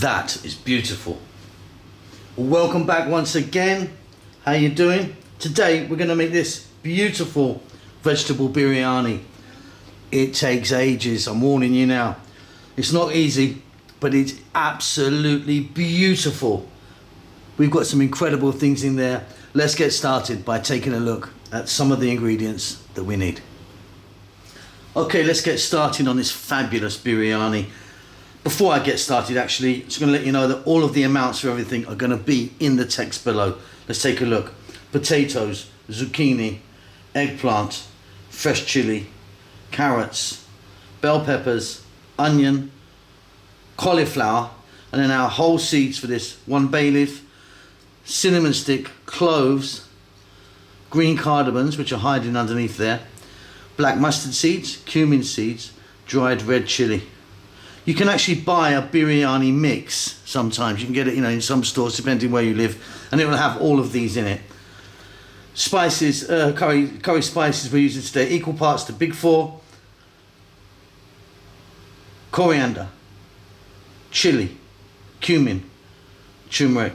That is beautiful. Welcome back once again. How you doing? Today we're going to make this beautiful vegetable biryani. It takes ages, I'm warning you now. It's not easy, but it's absolutely beautiful. We've got some incredible things in there. Let's get started by taking a look at some of the ingredients that we need. Okay, let's get started on this fabulous biryani. Before I get started, actually, I'm just going to let you know that all of the amounts for everything are going to be in the text below. Let's take a look. Potatoes, zucchini, eggplant, fresh chili, carrots, bell peppers, onion, cauliflower, and then our whole seeds for this: 1 bay leaf, cinnamon stick, cloves, green cardamoms, which are hiding underneath there, black mustard seeds, cumin seeds, dried red chili. You can actually buy a biryani mix sometimes. You can get it, in some stores, depending where you live, and it will have all of these in it. Spices, curry spices we're using today, equal parts to big 4, coriander, chili, cumin, turmeric.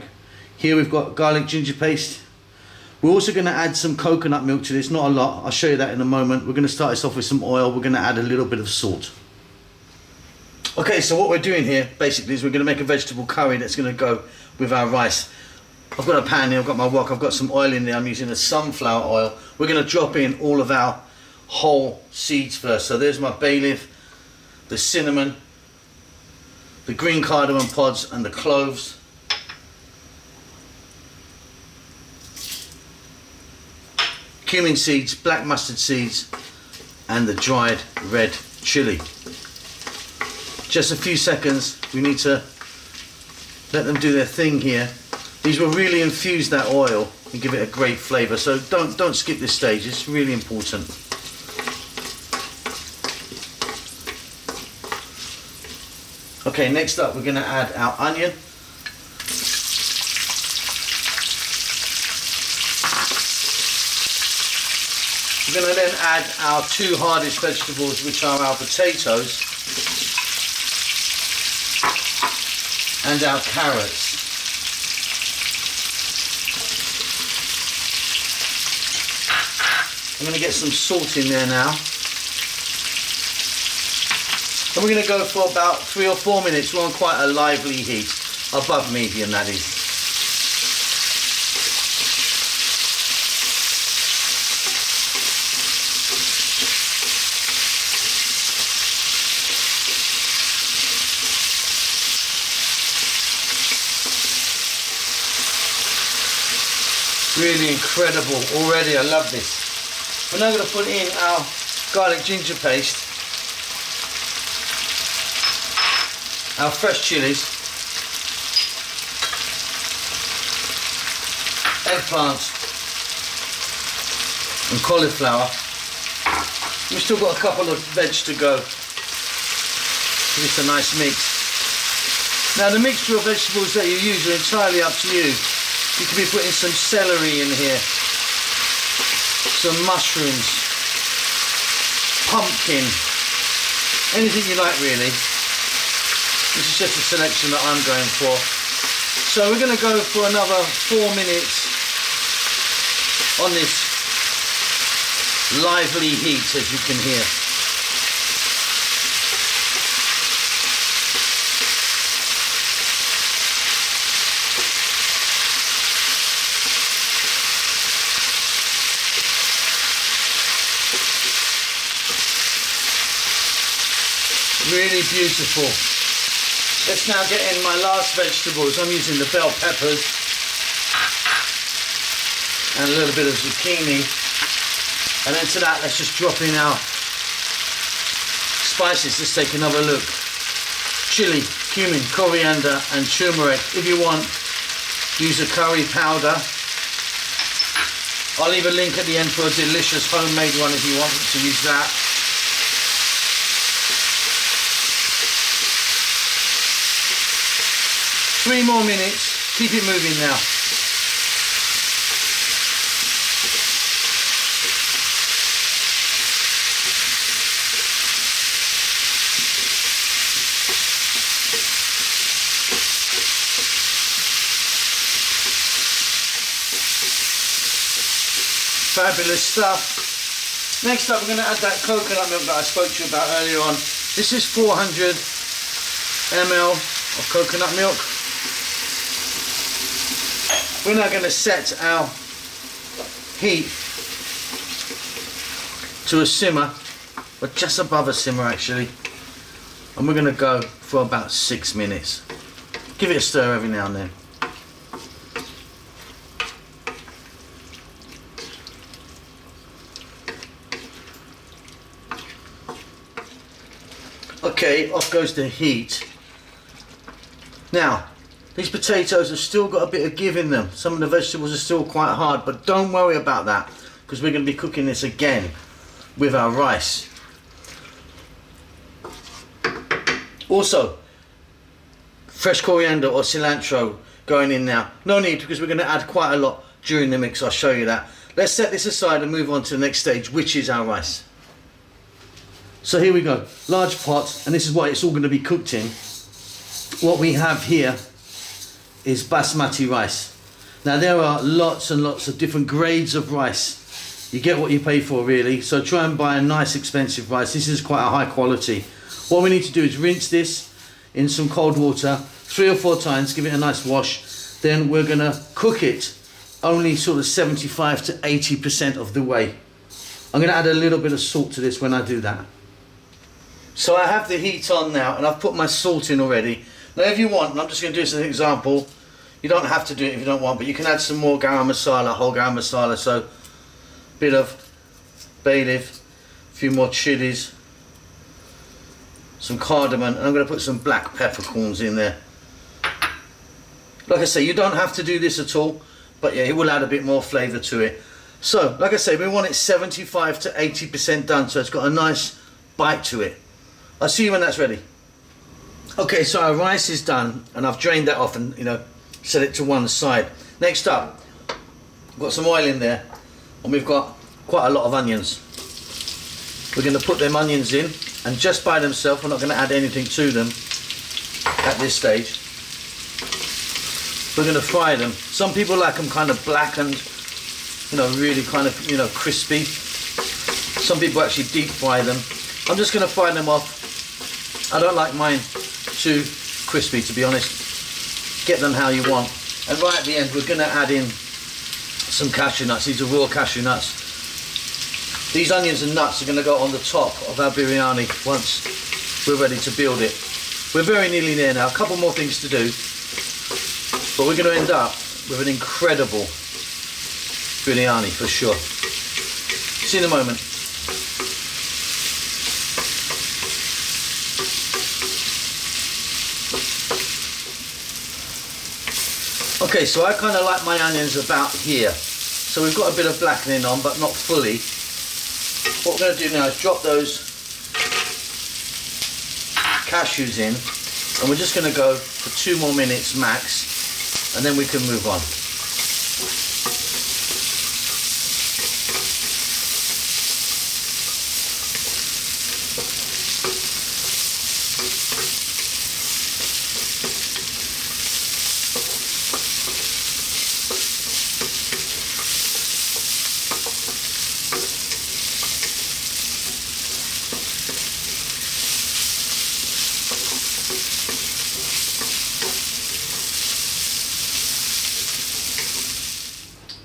Here we've got garlic ginger paste. We're also going to add some coconut milk to this, not a lot. I'll show you that in a moment. We're going to start this off with some oil. We're going to add a little bit of salt. Okay, so what we're doing here basically is we're going to make a vegetable curry that's going to go with our rice. I've got a pan here, I've got my wok, I've got some oil in there. I'm using a sunflower oil. We're going to drop in all of our whole seeds first. So there's my bay leaf, the cinnamon, the green cardamom pods, and the cloves. Cumin seeds, black mustard seeds, and the dried red chili. Just a few seconds, we need to let them do their thing here. These will really infuse that oil and give it a great flavour, so don't skip this stage, it's really important. Okay, next up we're going to add our onion. We're going to then add our 2 hardest vegetables, which are our potatoes and our carrots. I'm going to get some salt in there now. And we're going to go for about 3 or 4 minutes. We're on quite a lively heat, above medium that is. Really incredible already, I love this. We're now going to put in our garlic ginger paste, our fresh chilies, eggplant and cauliflower. We've still got a couple of veg to go. Give it a nice mix. Now the mixture of vegetables that you use are entirely up to you. You could be putting some celery in here, some mushrooms, pumpkin, anything you like really. This is just a selection that I'm going for. So we're going to go for another 4 minutes on this lively heat, as you can hear. Really beautiful. Let's now get in my last vegetables. I'm using the bell peppers and a little bit of zucchini. And then to that, let's just drop in our spices. Let's take another look. Chili, cumin, coriander and turmeric. If you want, use a curry powder. I'll leave a link at the end for a delicious homemade one if you want to use that. Three more minutes, keep it moving now. Fabulous stuff. Next up, we're going to add that coconut milk that I spoke to you about earlier on. This is 400 ml of coconut milk. We're now going to set our heat to a simmer, but just above a simmer actually. And we're going to go for about 6 minutes. Give it a stir every now and then. Okay, off goes the heat. Now, these potatoes have still got a bit of give in them. Some of the vegetables are still quite hard, but don't worry about that because we're going to be cooking this again with our rice. Also, fresh coriander or cilantro going in now. No need, because we're going to add quite a lot during the mix. I'll show you that. Let's set this aside and move on to the next stage, which is our rice. So here we go, large pot, and this is what it's all going to be cooked in. What we have here is basmati rice. Now there are lots and lots of different grades of rice. You get what you pay for really, so try and buy a nice expensive rice. This is quite a high quality. What we need to do is rinse this in some cold water 3 or 4 times, give it a nice wash. Then we're going to cook it only sort of 75 to 80% of the way. I'm going to add a little bit of salt to this when I do that. So I have the heat on now and I've put my salt in already. Now if you want, and I'm just going to do this as an example, you don't have to do it if you don't want, but you can add some more garam masala, whole garam masala, so a bit of bay leaf, a few more chilies, some cardamom, and I'm going to put some black peppercorns in there. Like I say, you don't have to do this at all, but yeah, it will add a bit more flavour to it. So, like I say, we want it 75 to 80% done, so it's got a nice bite to it. I'll see you when that's ready. Okay, so our rice is done, and I've drained that off and, set it to one side. Next up, we've got some oil in there, and we've got quite a lot of onions. We're going to put them onions in, and just by themselves, we're not going to add anything to them at this stage. We're going to fry them. Some people like them kind of blackened, really kind of, crispy. Some people actually deep fry them. I'm just going to fry them off. I don't like mine too crispy, to be honest. Get them how you want. And right at the end, we're going to add in some cashew nuts. These are raw cashew nuts. These onions and nuts are going to go on the top of our biryani once we're ready to build it. We're very nearly there now. A couple more things to do. But we're going to end up with an incredible biryani for sure. See you in a moment. Okay, so I kind of like my onions about here. So we've got a bit of blackening on, but not fully. What we're going to do now is drop those cashews in, and we're just going to go for 2 more minutes max, and then we can move on.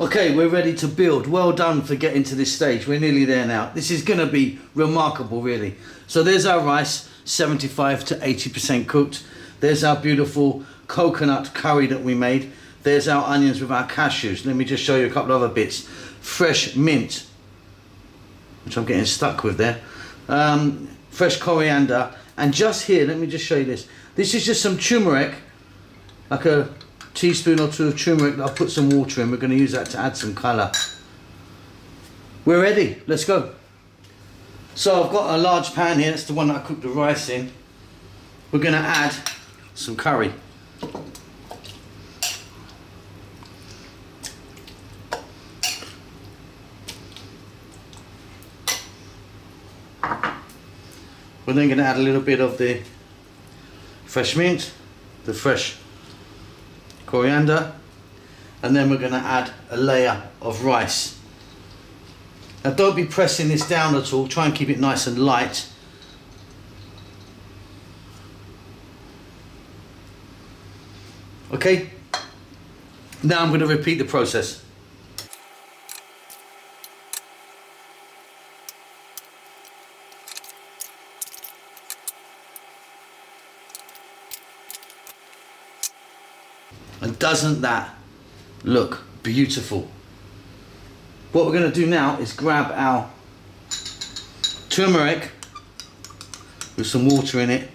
Okay, we're ready to build. Well done for getting to this stage. We're nearly there now. This is going to be remarkable, really. So there's our rice, 75 to 80% cooked. There's our beautiful coconut curry that we made. There's our onions with our cashews. Let me just show you a couple of other bits. Fresh mint, which I'm getting stuck with there. Fresh coriander. And just here, let me just show you this. This is just some turmeric, like a teaspoon or 2 of turmeric that I'll put some water in. We're going to use that to add some colour. We're ready, let's go. So I've got a large pan here, that's the one that I cooked the rice in. We're going to add some curry. We're then going to add a little bit of the fresh mint, the fresh coriander, and then we're going to add a layer of rice. Now don't be pressing this down at all, try and keep it nice and light. Okay, now I'm going to repeat the process. And doesn't that look beautiful? What we're going to do now is grab our turmeric with some water in it,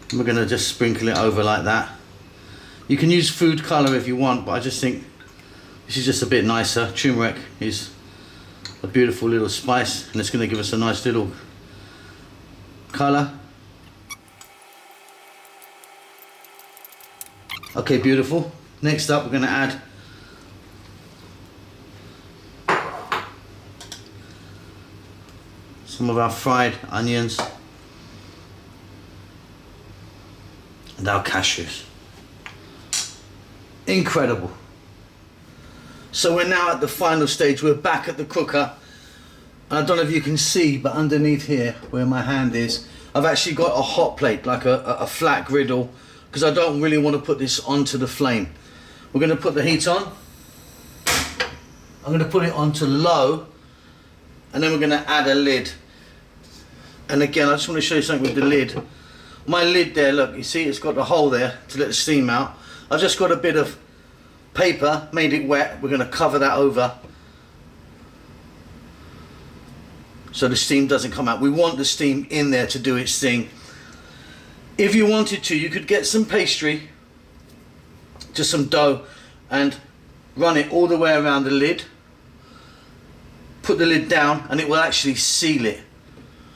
and we're going to just sprinkle it over like that. You can use food colour if you want, but I just think this is just a bit nicer. Turmeric is a beautiful little spice, and it's going to give us a nice little colour. Okay, beautiful. Next up, we're going to add some of our fried onions and our cashews. Incredible. So we're now at the final stage. We're back at the cooker. And I don't know if you can see, but underneath here, where my hand is, I've actually got a hot plate, like a flat griddle, because I don't really want to put this onto the flame. We're going to put the heat on. I'm going to put it onto low, and then we're going to add a lid. And again, I just want to show you something with the lid. My lid there, look, you see it's got a hole there to let the steam out. I've just got a bit of paper, made it wet. We're going to cover that over so the steam doesn't come out. We want the steam in there to do its thing. If you wanted to, you could get some pastry, just some dough, and run it all the way around the lid. Put the lid down and it will actually seal it.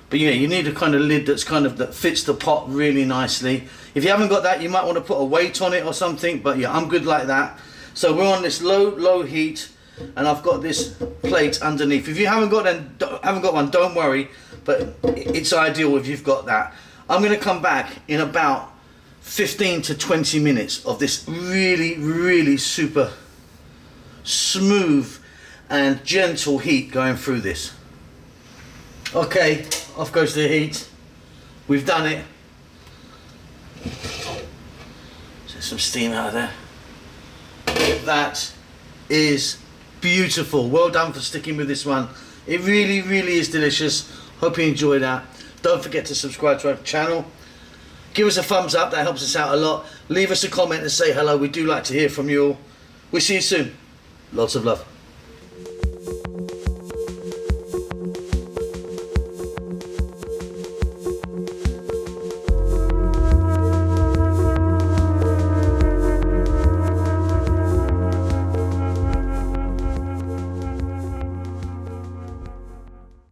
But yeah, you need a kind of lid that fits the pot really nicely. If you haven't got that, you might want to put a weight on it or something, but yeah, I'm good like that. So we're on this low heat, and I've got this plate underneath. If you haven't got one, don't worry, but it's ideal if you've got that. I'm going to come back in about 15 to 20 minutes of this really super smooth and gentle heat going through this. Okay, off goes the heat. We've done it. There's some steam out of there. That is beautiful. Well done for sticking with this one. It really is delicious. Hope you enjoyed that. Don't forget to subscribe to our channel. Give us a thumbs up, that helps us out a lot. Leave us a comment and say hello. We do like to hear from you all. We'll see you soon. Lots of love.